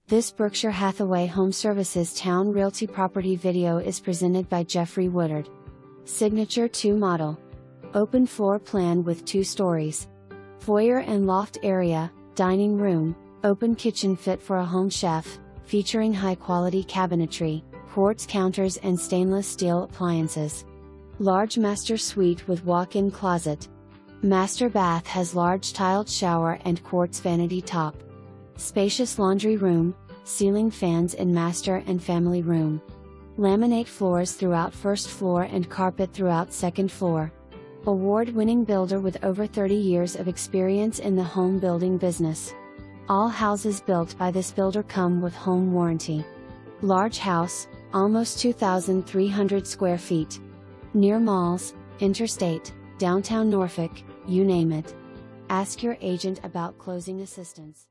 This Berkshire Hathaway HomeServices Towne Realty property video is presented by Jeffrey Woodard. Signature 2 model. Open floor plan with 2 stories. Foyer and loft area, dining room, open kitchen fit for a home chef, featuring high-quality cabinetry, quartz counters and stainless steel appliances. Large master suite with walk-in closet. Master bath has large tiled shower and quartz vanity top. Spacious laundry room, ceiling fans in master and family room. Laminate floors throughout first floor and carpet throughout second floor. Award-winning builder with over 30 years of experience in the home building business. All houses built by this builder come with home warranty. Large house, almost 2,300 square feet. Near malls, interstate, downtown Norfolk, you name it. Ask your agent about closing assistance.